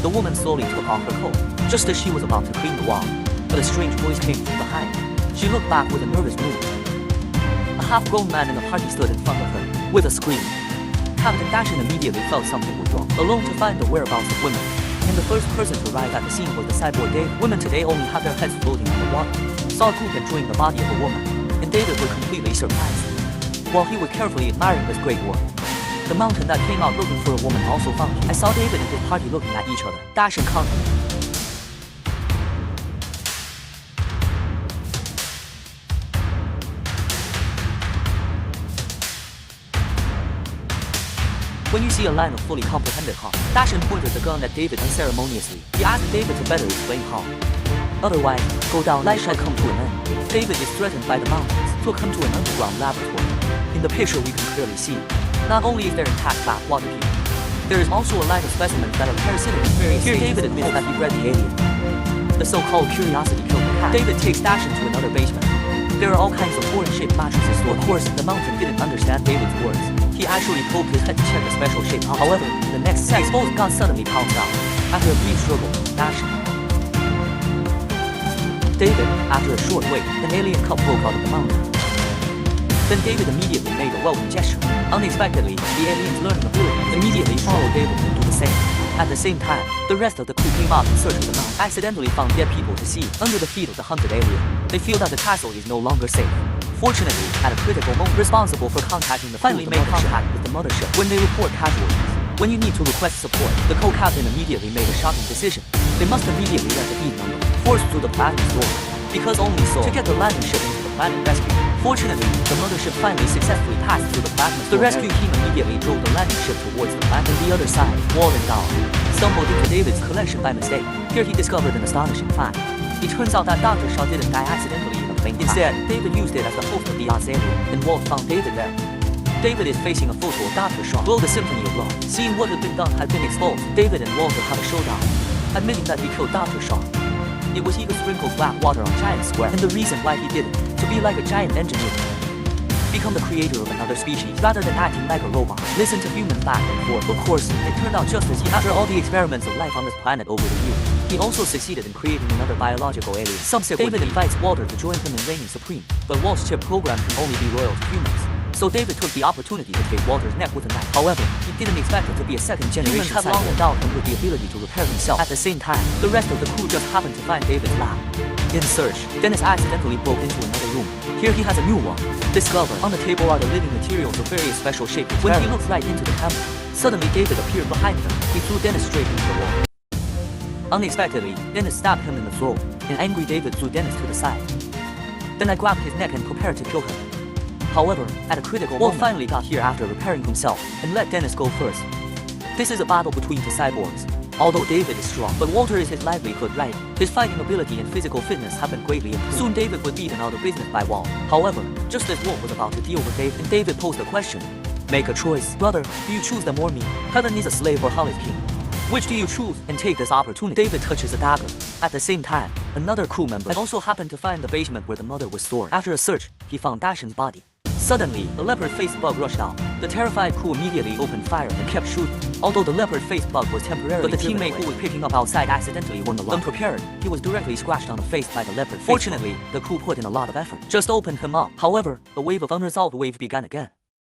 The woman slowly took off her coat, just as she was about to clean the wall. But a strange voice came from behind. She looked back with a nervous move. A half-grown man in the party stood in front of her, with a scream. Captain Dashin immediately felt something was wrong, alone to find the whereabouts of women. And the first person to arrive at the scene was the cyborg David. Women today only had their heads floating on the water. Saw a group enjoying the body of a woman, and David was completely surprised. While he was carefully admiring this great work, the mountain that came out looking for a woman also found him. I saw David and his party looking at each other. Dashin confident. When you see a line of fully comprehended how, Dashin pointed the gun at David unceremoniously. He asked David to better explain how. Otherwise, go down, life shall come to an end. David is threatened by the mountains, took him to an underground laboratory. In the picture we can clearly see, not only is there intact backwater here, there is also a line of specimens that are parasitic in various stages. Here David admits that he bred the alien. The so-called curiosity killed the cat. David takes Dashin to another basement. There are all kinds of foreign-shaped mattresses stored. Of course, the mountain didn't understand David's words. He actually poked his head to check the special shape. However, the next second, exposed gun suddenly pounced out. After a brief struggle, Dashin. David, after a short wait, an alien cup broke out of the mountain. Then David immediately made a welcome gesture. Unexpectedly, the alien's learning ability immediately followed David to do the same. At the same time, the rest of the crew came out in search of the mountain. Accidentally found dead people to see under the feet of the hunted alien. They feel that the castle is no longer safe. Fortunately, at a critical moment, responsible for contacting the finally made contact with the mothership when they report casualties. When you need to request support, the co-captain immediately made a shocking decision. They must immediately let the feed number force through the platinum door, because only so to get the landing ship into the planet rescue. Fortunately, the mothership finally successfully passed through the platinum. The rescue team immediately drove the landing ship towards the planet. On the other side, Walden Dahl stumbled into David's collection by mistake. Here he discovered an astonishing fact. It turns out that Dr. Shaw didn't die accidentally in the plane. Instead, David used it as the host of the Oz alien, and Walt found David there. David is facing a photo of Dr. Shaw, below the Symphony of Love. Seeing what had been done had been exposed, David and Walter have a showdown, admitting that he killed Dr. Shaw. It was he who sprinkled black water on Giant Square, and the reason why he did it, to be like a giant engineer. Become the creator of another species, rather than acting like a robot. Listen to humans back and forth. Of course, it turned out just as he, after all the experiments of life on this planet over the years, he also succeeded in creating another biological alien. Some say David invites Walter to join him in reigning supreme, but Walt's chip program can only be loyal to humans. So David took the opportunity to take Walter's neck with a knife. However, he didn't expect it to be a second generation. Humans had long endowed him with the ability to repair himself. At the same time, the rest of the crew just happened to find David's lab. In search, Dennis accidentally broke into another room. Here he has a new one. Discovered on the table are the living materials of various special shapes. When he looked right into the camera, suddenly David appeared behind him. He threw Dennis straight into the wall. Unexpectedly, Dennis stabbed him in the throat. An angry David threw Dennis to the side. Then I grabbed his neck and prepared to kill him. However, at a critical moment, Walt finally got here after repairing himself and let Dennis go first. This is a battle between the cyborgs. Although David is strong, but Walter is his livelihood, right? His fighting ability and physical fitness have been greatly improved. Soon David was beaten out of business by Walt. However, just as Walt was about to deal with David, and David posed a question. Make a choice. Brother, do you choose them or me? Heaven is a slave or hell is king. Which do you choose? And take this opportunity. David touches a dagger. At the same time, another crew member had also happened to find the basement where the mother was stored. After a search, he found Dashin's body. Suddenly, the leopard-faced bug rushed out. The terrified crew immediately opened fire and kept shooting. Although the leopard-faced bug was temporarily, but the teammate who was picking up outside accidentally won the lot. Unprepared, he was directly scratched on the face by the leopard. Fortunately, the crew put in a lot of effort. Just opened him up. However, the wave of unresolved wave began again.